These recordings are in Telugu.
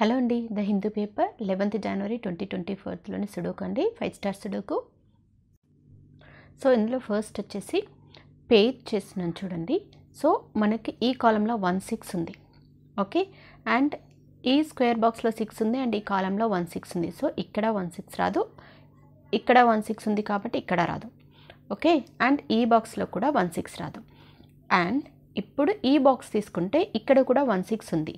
హలో అండి, the Hindu paper 11th January 2024లోని సుడోకు అండి, 5 స్టార్ సుడోకు. సో ఇందులో ఫస్ట్ వచ్చేసి పేజ్ చేస్తున్నాను చూడండి. సో మనకి ఈ కాలంలో 1 6 ఉంది, ఓకే, అండ్ ఈ స్క్వేర్ బాక్స్లో 6 ఉంది అండ్ ఈ కాలంలో 1 6 ఉంది. సో ఇక్కడ 1 6 రాదు, ఇక్కడ 1 6 ఉంది కాబట్టి ఇక్కడ రాదు, ఓకే, అండ్ ఈ బాక్స్లో కూడా 1 6 రాదు. అండ్ ఇప్పుడు ఈ బాక్స్ తీసుకుంటే ఇక్కడ కూడా 1 6 ఉంది.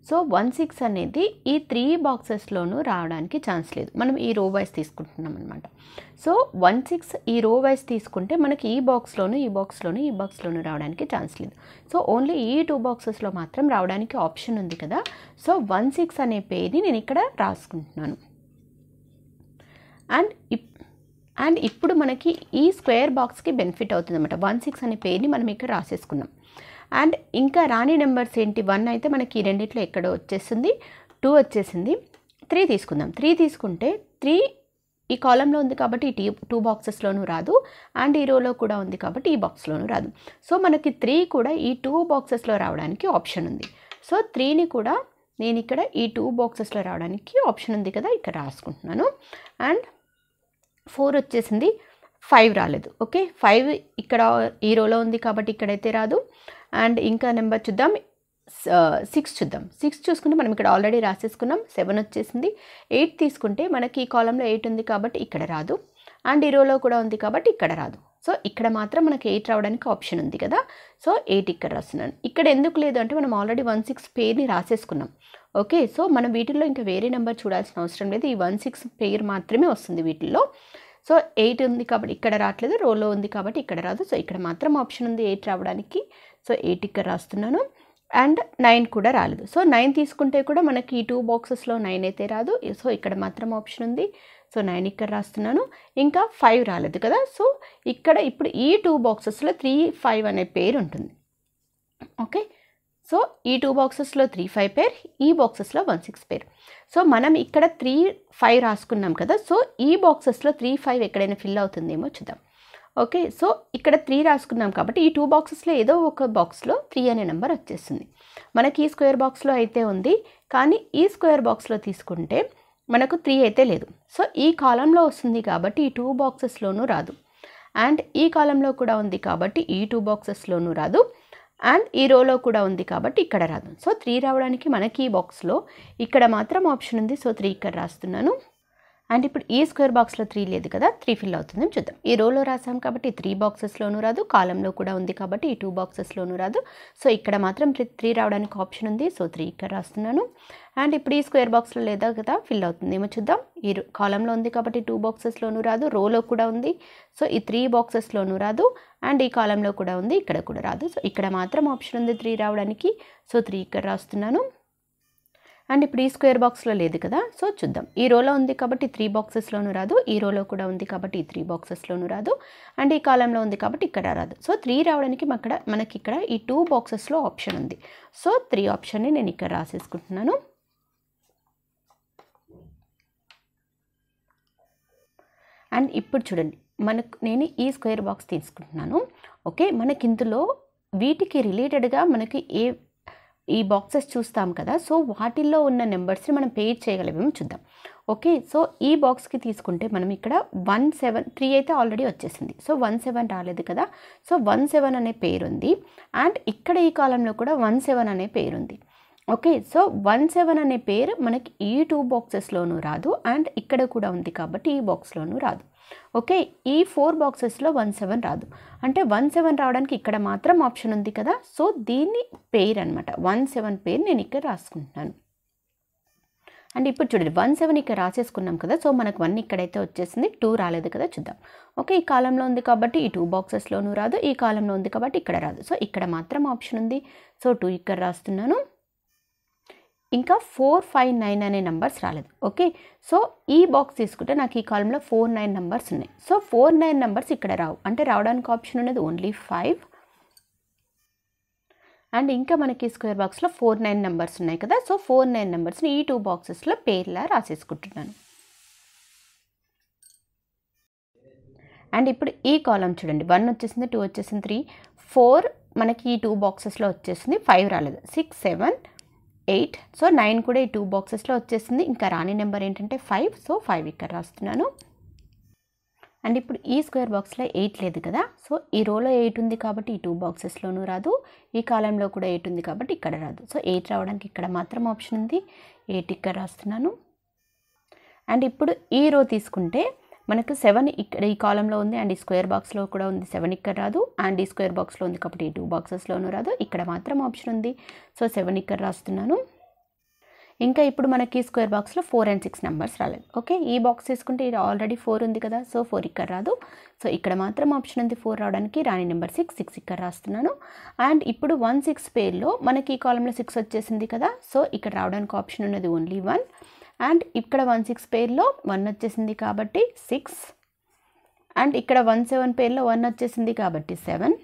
సో 1 6 అనేది ఈ 3 బాక్సెస్లోనూ రావడానికి ఛాన్స్ లేదు. మనం ఈ రో వైజ్ తీసుకుంటున్నాం అనమాట. సో 1 6 ఈ రో వైజ్ తీసుకుంటే మనకి ఈ బాక్స్లోను ఈ బాక్స్లోను ఈ బాక్స్లోను రావడానికి ఛాన్స్ లేదు. సో ఓన్లీ ఈ 2 బాక్సెస్లో మాత్రం రావడానికి ఆప్షన్ ఉంది కదా. సో 1 6 అనే పేరుని నేను ఇక్కడ రాసుకుంటున్నాను. అండ్ ఇప్పుడు మనకి ఈ స్క్వేర్ బాక్స్కి బెనిఫిట్ అవుతుంది అనమాట. 1 6 అనే పేరుని మనం ఇక్కడ రాసేసుకున్నాం. అండ్ ఇంకా రాని నెంబర్స్ ఏంటి, 1 అయితే మనకి రెండిట్లో ఎక్కడో వచ్చేసింది, 2 వచ్చేసింది, 3 తీసుకుందాం. 3 తీసుకుంటే 3 ఈ కాలంలో ఉంది కాబట్టి ఈ 2 బాక్సెస్లోనూ రాదు, అండ్ ఈ రోలో కూడా ఉంది కాబట్టి ఈ బాక్స్లోనూ రాదు. సో మనకి 3 కూడా ఈ 2 బాక్సెస్లో రావడానికి ఆప్షన్ ఉంది. సో 3ని కూడా నేను ఇక్కడ ఈ 2 బాక్సెస్లో రావడానికి ఆప్షన్ ఉంది కదా, ఇక్కడ రాసుకుంటున్నాను. అండ్ 4 వచ్చేసింది, 5 రాలేదు, ఓకే, 5 ఇక్కడ ఈ రోలో ఉంది కాబట్టి ఇక్కడైతే రాదు. అండ్ ఇంకా నెంబర్ చూద్దాం, 6 చూద్దాం. 6 చూసుకుంటే మనం ఇక్కడ ఆల్రెడీ రాసేసుకున్నాం, 7 వచ్చేసింది. 8 తీసుకుంటే మనకి ఈ కాలంలో 8 ఉంది కాబట్టి ఇక్కడ రాదు, అండ్ ఈ రోలో కూడా ఉంది కాబట్టి ఇక్కడ రాదు. సో ఇక్కడ మాత్రం మనకి 8 రావడానికి ఆప్షన్ ఉంది కదా. సో 8 ఇక్కడ రాస్తున్నాను. ఇక్కడ ఎందుకు లేదు అంటే మనం ఆల్రెడీ 1 6 పేరుని రాసేసుకున్నాం, ఓకే. సో మనం వీటిల్లో ఇంకా వేరే నెంబర్ చూడాల్సిన అవసరం లేదు, ఈ 1 6 పేరు మాత్రమే వస్తుంది వీటిల్లో. సో 8 ఉంది కాబట్టి ఇక్కడ రావట్లేదు, రోలో ఉంది కాబట్టి ఇక్కడ రాదు. సో ఇక్కడ మాత్రం ఆప్షన్ ఉంది 8 రావడానికి. సో 8 ఇక్కడ రాస్తున్నాను. అండ్ 9 కూడా రాలేదు. సో 9 తీసుకుంటే కూడా మనకి ఈ 2 బాక్సెస్లో 9 అయితే రాదు. సో ఇక్కడ మాత్రం ఆప్షన్ ఉంది. సో 9 ఇక్కడ రాస్తున్నాను. ఇంకా 5 రాలేదు కదా. సో ఇక్కడ ఇప్పుడు ఈ 2 బాక్సెస్లో 3 5 అనే పేరు ఉంటుంది, ఓకే. సో ఈ 2 బాక్సెస్లో 3 5 పేరు, ఈ బాక్సెస్లో 1 6 పేరు. సో మనం ఇక్కడ 3 5 రాసుకున్నాం కదా. సో ఈ బాక్సెస్లో 3 5 ఎక్కడైనా ఫిల్ అవుతుందేమో చూద్దాం, ఓకే. సో ఇక్కడ 3 రాసుకున్నాం కాబట్టి ఈ 2 బాక్సెస్లో ఏదో ఒక బాక్స్లో 3 అనే నెంబర్ వచ్చేస్తుంది. మనకి ఈ స్క్వేర్ బాక్స్లో అయితే ఉంది, కానీ ఈ స్క్వేర్ బాక్స్లో తీసుకుంటే మనకు 3 అయితే లేదు. సో ఈ కాలంలో వస్తుంది కాబట్టి ఈ 2 బాక్సెస్లోనూ రాదు, అండ్ ఈ కాలంలో కూడా ఉంది కాబట్టి ఈ 2 బాక్సెస్లోనూ రాదు, అండ్ ఈ రోలో కూడా ఉంది కాబట్టి ఇక్కడ రాదు. సో 3 రావడానికి మనకి ఈ బాక్స్లో ఇక్కడ మాత్రం ఆప్షన్ ఉంది. సో 3 ఇక్కడ రాస్తున్నాను. అండ్ ఇప్పుడు ఈ స్క్వేర్ బాక్స్లో 3 లేదు కదా, 3 ఫిల్ అవుతుందని చూద్దాం. ఈ రోలో రాసాం కాబట్టి 3 బాక్సెస్లోనూ రాదు, కాలంలో కూడా ఉంది కాబట్టి ఈ 2 బాక్సెస్లోనూ రాదు. సో ఇక్కడ మాత్రం 3 రావడానికి ఆప్షన్ ఉంది. సో 3 ఇక్కడ రాస్తున్నాను. అండ్ ఇప్పుడు ఈ స్క్వేర్ బాక్స్లో లేదా కదా, ఫిల్ అవుతుందేమో చూద్దాం. ఈ కాలంలో ఉంది కాబట్టి 2 బాక్సెస్లోనూ రాదు, రోలో కూడా ఉంది. సో ఈ 3 బాక్సెస్లోనూ రాదు, అండ్ ఈ కాలంలో కూడా ఉంది, ఇక్కడ కూడా రాదు. సో ఇక్కడ మాత్రం ఆప్షన్ ఉంది 3 రావడానికి. సో 3 ఇక్కడ రాస్తున్నాను. అండ్ ఇప్పుడు ఈ స్క్వేర్ బాక్స్లో లేదు కదా. సో చూద్దాం, ఈ రోలో ఉంది కాబట్టి 3 బాక్సెస్లోనూ రాదు, ఈ రోలో కూడా ఉంది కాబట్టి ఈ 3 బాక్సెస్లోనూ రాదు, అండ్ ఈ కాలంలో ఉంది కాబట్టి ఇక్కడ రాదు. సో 3 రావడానికి మనకి ఇక్కడ ఈ 2 బాక్సెస్లో ఆప్షన్ ఉంది. సో 3 ఆప్షన్ని నేను ఇక్కడ రాసేసుకుంటున్నాను. అండ్ ఇప్పుడు చూడండి, నేను ఈ స్క్వేర్ బాక్స్ తీసుకుంటున్నాను, ఓకే. మనకి ఇందులో వీటికి రిలేటెడ్గా మనకి ఈ బాక్సెస్ చూస్తాం కదా. సో వాటిల్లో ఉన్న నెంబర్స్ని మనం పేర్ చేయగలమేమో చూద్దాం, ఓకే. సో ఈ బాక్స్కి తీసుకుంటే మనం ఇక్కడ 1 7 3 అయితే ఆల్రెడీ వచ్చేసింది. సో 1 7 రాలేదు కదా. సో 1 7 అనే పేరు ఉంది, అండ్ ఇక్కడ ఈ కాలంలో కూడా 1 7 అనే పేరు ఉంది, ఓకే. సో 1 7 అనే పేరు మనకి ఈ 2 బాక్సెస్లోనూ రాదు, అండ్ ఇక్కడ కూడా ఉంది కాబట్టి ఈ బాక్స్లోనూ రాదు, ఓకే. ఈ 4 బాక్సెస్లో 1 7 రాదు, అంటే 1 7 రావడానికి ఇక్కడ మాత్రం ఆప్షన్ ఉంది కదా. సో దీన్ని పేరు అనమాట, 1 7 పేరు నేను ఇక్కడ రాసుకుంటున్నాను. అండ్ ఇప్పుడు చూడండి, 1 7 ఇక్కడ రాసేసుకున్నాం కదా. సో మనకు 1 ఇక్కడైతే వచ్చేసింది, 2 రాలేదు కదా, చూద్దాం, ఓకే. ఈ కాలంలో ఉంది కాబట్టి ఈ 2 బాక్సెస్లోనూ రాదు, ఈ కాలంలో ఉంది కాబట్టి ఇక్కడ రాదు. సో ఇక్కడ మాత్రం ఆప్షన్ ఉంది. సో 2 ఇక్కడ రాస్తున్నాను. ఇంకా 4 5 9 అనే నెంబర్స్ రాలేదు, ఓకే. సో ఈ బాక్స్ తీసుకుంటే నాకు ఈ కాలంలో 4 9 నెంబర్స్ ఉన్నాయి. సో 4 9 నెంబర్స్ ఇక్కడ రావు, అంటే రావడానికి ఆప్షన్ ఉన్నది ఓన్లీ 5. అండ్ ఇంకా మనకి స్క్వేర్ బాక్స్లో 4 9 నెంబర్స్ ఉన్నాయి కదా. సో 4 9 నెంబర్స్ని ఈ 2 బాక్సెస్లో పేర్లా రాసేసుకుంటున్నాను. అండ్ ఇప్పుడు ఈ కాలం చూడండి, 1 వచ్చేసింది, 2 వచ్చేసింది, 3 4 మనకి ఈ 2 బాక్సెస్లో వచ్చేసింది, 5 రాలేదు. 6 7 8. సో 9 కూడా ఈ 2 బాక్సెస్లో వచ్చేసింది. ఇంకా రాని నెంబర్ ఏంటంటే 5. సో 5 ఇక్కడ రాస్తున్నాను. అండ్ ఇప్పుడు ఈ స్క్వేర్ బాక్స్లో 8 లేదు కదా, సో ఈ రోలో 8 ఉంది కాబట్టి ఈ 2 బాక్సెస్లోనూ రాదు, ఈ కాలంలో కూడా 8 ఉంది కాబట్టి ఇక్కడ రాదు. సో 8 రావడానికి ఇక్కడ మాత్రం ఆప్షన్ ఉంది, 8 ఇక్కడ రాస్తున్నాను. అండ్ ఇప్పుడు ఈ రో తీసుకుంటే మనకు 7 ఇక్కడ ఈ కాలంలో ఉంది అండ్ ఈ స్క్వేర్ బాక్స్లో కూడా ఉంది, 7 ఇక్కడ రాదు. అండ్ ఈ స్క్వేర్ బాక్స్లో ఉంది కాబట్టి ఈ 2 బాక్సెస్లోనూ రాదు, ఇక్కడ మాత్రం ఆప్షన్ ఉంది. సో 7 ఇక్కడ రాస్తున్నాను. ఇంకా ఇప్పుడు మనకి స్క్వేర్ బాక్స్లో 4 and 6 నెంబర్స్ రాలేదు. ఓకే, ఈ బాక్స్ తీసుకుంటే ఇది ఆల్రెడీ 4 ఉంది కదా, సో 4 ఇక్కడ రాదు. సో ఇక్కడ మాత్రం ఆప్షన్ ఉంది 4 రావడానికి, రాని నెంబర్ 6 ఇక్కడ రాస్తున్నాను. అండ్ ఇప్పుడు 1 6 పేర్లో మనకి ఈ కాలంలో 6 వచ్చేసింది కదా, సో ఇక్కడ రావడానికి ఆప్షన్ ఉన్నది ఓన్లీ 1. అండ్ ఇక్కడ 1 6 పేర్లో 1 వచ్చేసింది కాబట్టి 6. అండ్ ఇక్కడ 1 7 పేర్లో 1 వచ్చేసింది కాబట్టి 7.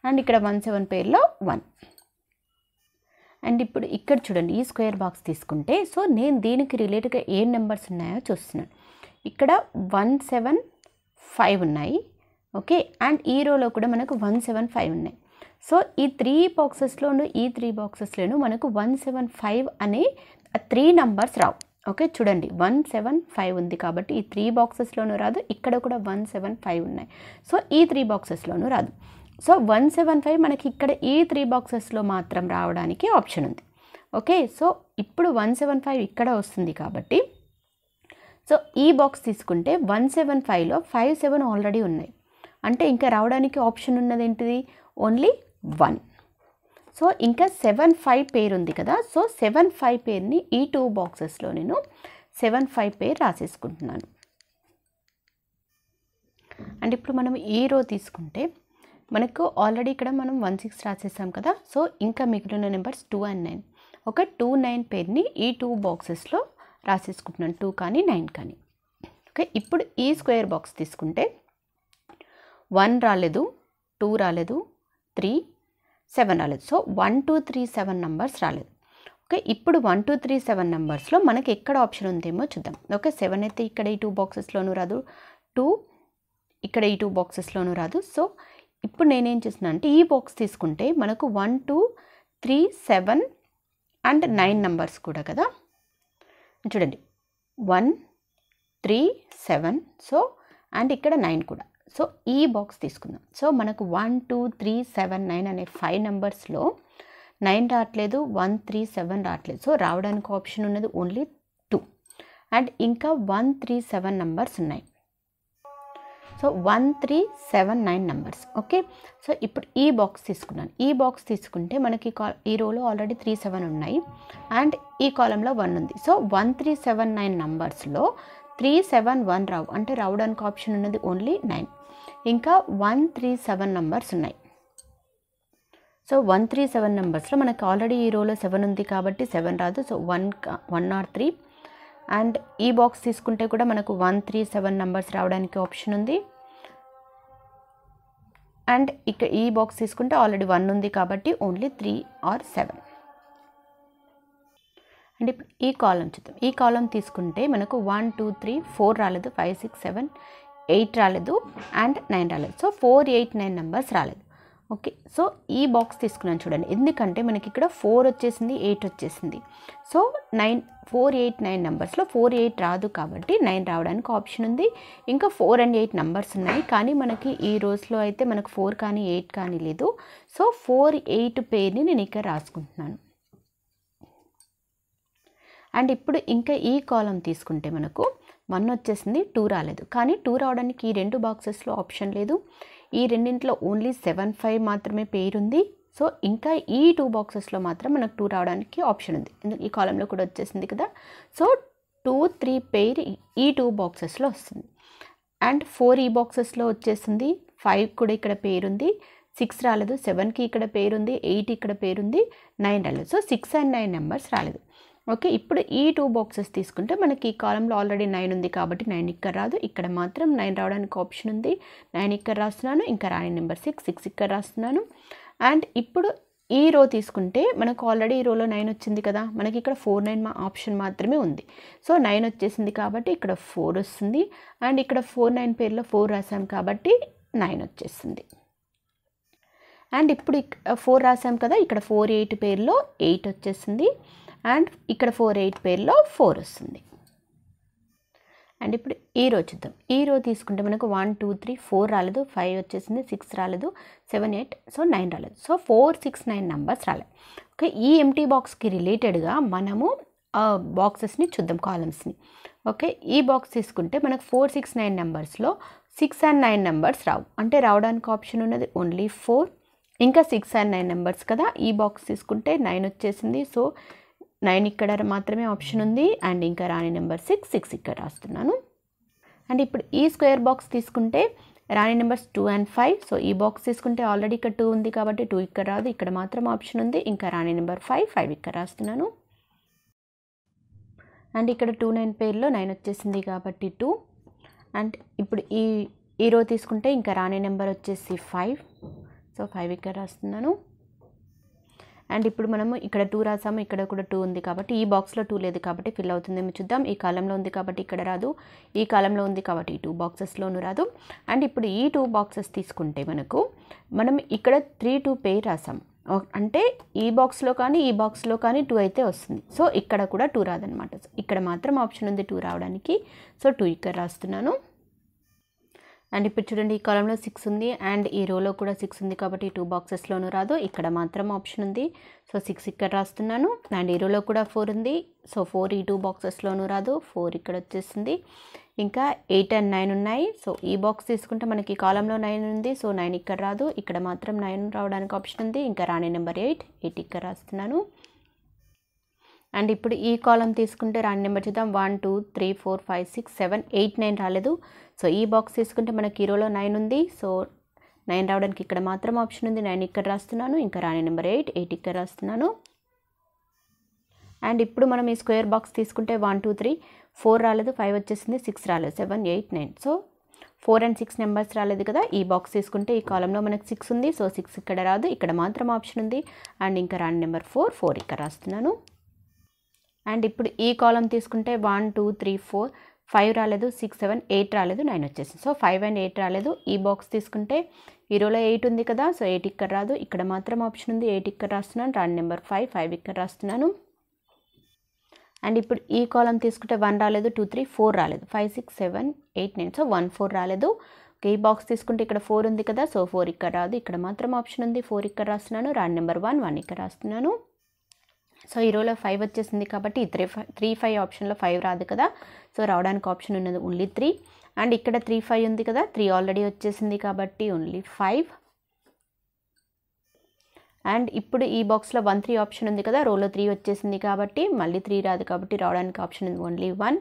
అండ్ ఇక్కడ 1 7 పేర్లో 1. అండ్ ఇప్పుడు ఇక్కడ చూడండి, ఈ స్క్వేర్ బాక్స్ తీసుకుంటే సో నేను దీనికి రిలేటెడ్గా ఏ నెంబర్స్ ఉన్నాయో చూస్తున్నాను. ఇక్కడ 1 7 5 ఉన్నాయి. ఓకే, అండ్ ఈ రోలో కూడా మనకు 1 7 5 ఉన్నాయి. సో ఈ 3 బాక్సెస్లోనూ ఈ 3 బాక్సెస్లోనూ మనకు 1 7 5 అనే 3 నెంబర్స్ రావు. ఓకే, చూడండి 1 7 5 ఉంది కాబట్టి ఈ 3 బాక్సెస్లోనూ రాదు, ఇక్కడ కూడా 1 7 5 ఉన్నాయి. సో ఈ 3 బాక్సెస్లోనూ రాదు. సో 1 7 5 మనకి ఇక్కడ ఈ 3 బాక్సెస్లో మాత్రం రావడానికి ఆప్షన్ ఉంది. ఓకే, సో ఇప్పుడు 1 7 5 ఇక్కడ వస్తుంది కాబట్టి సో ఈ బాక్స్ తీసుకుంటే 1 7 5లో 5 7 ఆల్రెడీ ఉన్నాయి, అంటే ఇంకా రావడానికి ఆప్షన్ ఉన్నది ఏంటిది, ఓన్లీ 1. సో ఇంకా 7 5 పేరు ఉంది కదా, సో 7 5 పేరుని ఈ 2 బాక్సెస్లో నేను 7 5 పేరు రాసేసుకుంటున్నాను. అండ్ ఇప్పుడు మనం ఈ రో తీసుకుంటే మనకు ఆల్రెడీ ఇక్కడ మనం 1 6 రాసేసాం కదా, సో ఇంకా మిగిలిన నెంబర్స్ 2 and 9. ఒక 2 9 పేరుని ఈ 2 బాక్సెస్లో రాసేసుకుంటున్నాను, 2 కానీ 9 కానీ. ఓకే, ఇప్పుడు ఈ స్క్వేర్ బాక్స్ తీసుకుంటే 1 రాలేదు, 2 రాలేదు, 3 7 రాలేదు. సో 1 2 3 7 నెంబర్స్ రాలేదు. ఓకే, ఇప్పుడు 1 2 3 7 నెంబర్స్లో మనకి ఎక్కడ ఆప్షన్ ఉందేమో చూద్దాం. ఓకే, 7 అయితే ఇక్కడ ఈ 2 బాక్సెస్లోనూ రాదు, 2 ఇక్కడ ఈ 2 బాక్సెస్లోనూ రాదు. సో ఇప్పుడు నేనేం చేస్తున్నాను అంటే ఈ బాక్స్ తీసుకుంటే మనకు 1 2 3 7 and 9 నెంబర్స్ కూడా కదా, చూడండి 1 3 7. సో అండ్ ఇక్కడ 9 కూడా. సో ఈ బాక్స్ తీసుకుందాం. సో మనకు 1 2 3 7 9 అనే 5 నెంబర్స్లో 9 రావట్లేదు, 1 3 7 రావట్లేదు. సో రావడానికి ఆప్షన్ ఉన్నది ఓన్లీ 2. అండ్ ఇంకా 1 3 7 నెంబర్స్ ఉన్నాయి. So 1 3 7 9 numbers. ఓకే, సో ఇప్పుడు ఈ బాక్స్ తీసుకున్నాను. ఈ బాక్స్ తీసుకుంటే మనకి ఈ రోలో ఆల్రెడీ 3 7 ఉన్నాయి అండ్ ఈ కాలంలో 1 ఉంది. సో 1 3 7 9 నెంబర్స్లో 3 7 1 రావు, అంటే రావడానికి ఆప్షన్ ఉన్నది ఓన్లీ 9. ఇంకా 1 3 7 నెంబర్స్ ఉన్నాయి. సో 1 3 7 నెంబర్స్లో మనకి ఆల్రెడీ ఈ రోలో 7 ఉంది కాబట్టి 7 రాదు. So 1 or 3. అండ్ ఈ బాక్స్ తీసుకుంటే కూడా మనకు 1 3 7 నెంబర్స్ రావడానికి ఆప్షన్ ఉంది. అండ్ ఇక్కడ ఈ బాక్స్ తీసుకుంటే ఆల్రెడీ 1 ఉంది కాబట్టి ఓన్లీ 3 or 7. అండ్ ఇప్పుడు ఈ కాలం చూద్దాం. ఈ కాలం తీసుకుంటే మనకు 1 2 3 4 రాలేదు, 5 6 7 8 రాలేదు అండ్ 9 రాలేదు. సో 4 8 9 నెంబర్స్ రాలేదు. ఓకే, సో ఈ బాక్స్ తీసుకున్నాను చూడండి, ఎందుకంటే మనకి ఇక్కడ 4 వచ్చేసింది, 8 వచ్చేసింది. సో 9 4 8 9 నెంబర్స్లో 4 8 రాదు కాబట్టి 9 రావడానికి ఆప్షన్ ఉంది. ఇంకా 4 and 8 నెంబర్స్ ఉన్నాయి, కానీ మనకి ఈ రోజులో అయితే మనకు 4 కానీ 8 కానీ లేదు. సో 4 8 పేరుని నేను ఇక్కడ రాసుకుంటున్నాను. అండ్ ఇప్పుడు ఇంకా ఈ కాలం తీసుకుంటే మనకు 1 వచ్చేసింది, 2 రాలేదు, కానీ 2 రావడానికి ఈ 2 బాక్సెస్లో ఆప్షన్ లేదు. ఈ రెండింటిలో ఓన్లీ 7 5 మాత్రమే పేరుంది. సో ఇంకా ఈ 2 బాక్సెస్లో మాత్రం మనకు 2 రావడానికి ఆప్షన్ ఉంది, ఈ కాలంలో కూడా వచ్చేసింది కదా. సో 2 3 పేరు ఈ 2 బాక్సెస్లో వస్తుంది. అండ్ 4 ఈ బాక్సెస్లో వచ్చేసింది, 5 కూడా ఇక్కడ పేరుంది, 6 రాలేదు, 7కి ఇక్కడ పేరుంది, 8 ఇక్కడ పేరుంది, 9 రాలేదు. సో 6 and 9 నెంబర్స్ రాలేదు. ఓకే, ఇప్పుడు ఈ 2 బాక్సెస్ తీసుకుంటే మనకి ఈ కాలంలో ఆల్రెడీ 9 ఉంది కాబట్టి 9 ఇక్కడ రాదు, ఇక్కడ మాత్రం 9 రావడానికి ఆప్షన్ ఉంది, 9 ఇక్కడ రాస్తున్నాను. ఇంకా రాని నెంబర్ 6 ఇక్కడ రాస్తున్నాను. అండ్ ఇప్పుడు ఈ రో తీసుకుంటే మనకు ఆల్రెడీ ఈ రోలో 9 వచ్చింది కదా, మనకి ఇక్కడ 4 9 ఆప్షన్ మాత్రమే ఉంది. సో 9 వచ్చేసింది కాబట్టి ఇక్కడ 4 వస్తుంది. అండ్ ఇక్కడ 4 9 పేర్లో 4 రాసాం కాబట్టి 9 వచ్చేసింది. అండ్ ఇప్పుడు 4 రాసాం కదా, ఇక్కడ 4 8 పేర్లో 8 వచ్చేసింది. అండ్ ఇక్కడ 4 8 పేర్లో 4 వస్తుంది. అండ్ ఇప్పుడు ఈ రో చూద్దాం. ఈ రో తీసుకుంటే మనకు 1 2 3 4 రాలేదు, 5 వచ్చేసింది, 6 రాలేదు, 7 8 సో 9 రాలేదు. సో 4 6 9 నెంబర్స్ రాలేదు. ఓకే, ఈ ఎంటీ బాక్స్కి రిలేటెడ్గా మనము బాక్సెస్ని చూద్దాం, కాలమ్స్ని. ఓకే, ఈ బాక్స్ తీసుకుంటే మనకు 4 6 9 నెంబర్స్లో 6 and 9 నెంబర్స్ రావు. అంటే రావడానికి ఆప్షన్ ఉన్నది ఓన్లీ 4, ఇంకా 6 and 9 నెంబర్స్ కదా. ఈ బాక్స్ తీసుకుంటే 9 వచ్చేసింది, సో 9 ఇక్కడ మాత్రమే ఆప్షన్ ఉంది. అండ్ ఇంకా రాని నెంబర్ 6 ఇక్కడ రాస్తున్నాను. అండ్ ఇప్పుడు ఈ స్క్వేర్ బాక్స్ తీసుకుంటే రాని నెంబర్స్ 2 and 5. సో ఈ బాక్స్ తీసుకుంటే ఆల్రెడీ ఇక్కడ 2 ఉంది కాబట్టి 2 ఇక్కడ రాదు, ఇక్కడ మాత్రం ఆప్షన్ ఉంది. ఇంకా రాని నెంబర్ 5 ఇక్కడ రాస్తున్నాను. అండ్ ఇక్కడ 2 9 పేర్లో 9 వచ్చేసింది కాబట్టి 2. అండ్ ఇప్పుడు ఈ రో తీసుకుంటే ఇంకా రాని నెంబర్ వచ్చేసి 5, సో 5 ఇక్కడ రాస్తున్నాను. అండ్ ఇప్పుడు మనము ఇక్కడ 2 రాసాము, ఇక్కడ కూడా 2 ఉంది కాబట్టి ఈ బాక్స్లో 2 లేదు కాబట్టి ఫిల్ అవుతుందేమో చూద్దాం. ఈ కాలంలో ఉంది కాబట్టి ఇక్కడ రాదు, ఈ కాలంలో ఉంది కాబట్టి ఈ 2 బాక్సెస్లోనూ రాదు. అండ్ ఇప్పుడు ఈ 2 బాక్సెస్ తీసుకుంటే మనం ఇక్కడ 3 2 పేర్ రాసాం, అంటే ఈ బాక్స్లో కానీ ఈ బాక్స్లో కానీ 2 అయితే వస్తుంది. సో ఇక్కడ కూడా 2 రాదనమాట. ఇక్కడ మాత్రం ఆప్షన్ ఉంది 2 రావడానికి, సో 2 ఇక్కడ రాస్తున్నాను. అండ్ ఇప్పుడు చూడండి, ఈ కాలంలో 6 ఉంది అండ్ ఈ రోలో కూడా 6 ఉంది కాబట్టి 2 బాక్సెస్లోనూ రాదు, ఇక్కడ మాత్రం ఆప్షన్ ఉంది, సో 6 ఇక్కడ రాస్తున్నాను. అండ్ ఈ రోలో కూడా 4 ఉంది, సో 4 ఈ 2 బాక్సెస్లోనూ రాదు, 4 ఇక్కడ వచ్చేసింది. ఇంకా 8 and 9 ఉన్నాయి. సో ఈ బాక్స్ తీసుకుంటే మనకి కాలంలో 9 ఉంది, సో 9 ఇక్కడ రాదు, ఇక్కడ మాత్రం 9 రావడానికి ఆప్షన్ ఉంది. ఇంకా రాని నెంబర్ 8 ఇక్కడ రాస్తున్నాను. అండ్ ఇప్పుడు ఈ కాలం తీసుకుంటే రాని నెంబర్ చూద్దాం. 1 2 3 4 5 6 7 8 9 రాలేదు. సో ఈ బాక్స్ తీసుకుంటే మనకి ఈ రోలో 9 ఉంది, సో 9 రావడానికి ఇక్కడ మాత్రం ఆప్షన్ ఉంది, 9 ఇక్కడ రాస్తున్నాను. ఇంకా రాని నెంబర్ 8 ఇక్కడ రాస్తున్నాను. అండ్ ఇప్పుడు మనం ఈ స్క్వేర్ బాక్స్ తీసుకుంటే 1 2 3 4 రాలేదు, 5 వచ్చేసింది, 6 రాలేదు, 7 8 9. సో 4 and 6 నెంబర్స్ రాలేదు కదా. ఈ బాక్స్ తీసుకుంటే ఈ కాలంలో మనకు 6 ఉంది, సో 6 ఇక్కడ రాదు, ఇక్కడ మాత్రం ఆప్షన్ ఉంది. అండ్ ఇంకా రాని నెంబర్ 4 ఇక్కడ రాస్తున్నాను. అండ్ ఇప్పుడు ఈ కాలం తీసుకుంటే 1 2 3 4 5 రాలేదు, 6 7 8 రాలేదు, 9 వచ్చేసింది. సో 5 and 8 రాలేదు. ఈ బాక్స్ తీసుకుంటే ఈ రోలో 8 ఉంది కదా, సో 8 ఇక్కడ రాదు, ఇక్కడ మాత్రం ఆప్షన్ ఉంది, 8 ఇక్కడ రాస్తున్నాను. రాని నెంబర్ 5 ఇక్కడ రాస్తున్నాను. అండ్ ఇప్పుడు ఈ కాలం తీసుకుంటే 1 రాలేదు, 2 3 4 రాలేదు, 5 6 7 8 9, సో 1 4 రాలేదు. ఈ బాక్స్ తీసుకుంటే ఇక్కడ 4 ఉంది కదా, సో 4 ఇక్కడ రాదు, ఇక్కడ మాత్రం ఆప్షన్ ఉంది, 4 ఇక్కడ రాస్తున్నాను. రాని నెంబర్ 1 ఇక్కడ రాస్తున్నాను. సో ఈ రోలో 5 వచ్చేసింది కాబట్టి 3 5 ఆప్షన్లో 5 రాదు కదా, సో రావడానికి ఆప్షన్ ఉన్నది ఓన్లీ 3. అండ్ ఇక్కడ 3 5 ఉంది కదా, 3 ఆల్రెడీ వచ్చేసింది కాబట్టి ఓన్లీ 5. అండ్ ఇప్పుడు ఈ బాక్స్లో 1 3 ఆప్షన్ ఉంది కదా, రోలో 3 వచ్చేసింది కాబట్టి మళ్ళీ 3 రాదు కాబట్టి రావడానికి ఆప్షన్ ఉంది ఓన్లీ 1.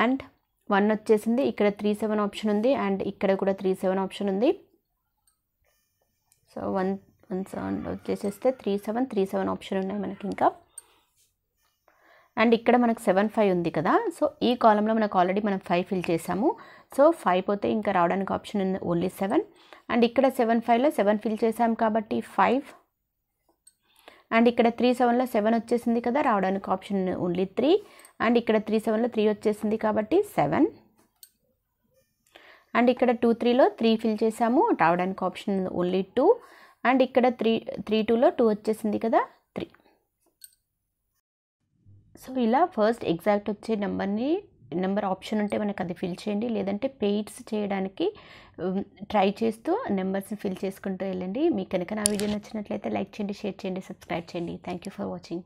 అండ్ 1 వచ్చేసింది, ఇక్కడ 3 7 ఆప్షన్ ఉంది అండ్ ఇక్కడ కూడా 3 7 ఆప్షన్ ఉంది. సో 1 7 వచ్చేసేస్తే 3 7 ఆప్షన్ ఉన్నాయి మనకి ఇంకా. అండ్ ఇక్కడ మనకు 7 5 ఉంది కదా, సో ఈ కాలంలో మనకు ఆల్రెడీ మనం 5 ఫిల్ చేసాము, సో 5 పోతే ఇంకా రావడానికి ఆప్షన్ ఉంది ఓన్లీ 7. అండ్ ఇక్కడ 7 5లో 7 ఫిల్ చేసాం కాబట్టి 5. అండ్ ఇక్కడ 3 7లో 7 వచ్చేసింది కదా, రావడానికి ఆప్షన్ ఓన్లీ 3. అండ్ ఇక్కడ 3 7లో 3 వచ్చేసింది కాబట్టి 7. అండ్ ఇక్కడ 2 3లో 3 ఫిల్ చేసాము, రావడానికి ఆప్షన్ ఓన్లీ 2. అండ్ ఇక్కడ 3 2లో 2 వచ్చేసింది కదా, 3. సో ఇలా ఫస్ట్ ఎగ్జాక్ట్ వచ్చే నెంబర్ ఆప్షన్ ఉంటే మనకు అది ఫిల్ చేయండి, లేదంటే పెయిడ్స్ చేయడానికి ట్రై చేస్తూ నెంబర్స్ని ఫిల్ చేసుకుంటూ వెళ్ళండి. మీకు కనుక నా వీడియో నచ్చినట్లయితే లైక్ చేయండి, షేర్ చేయండి, సబ్స్క్రైబ్ చేయండి. Thank you for watching.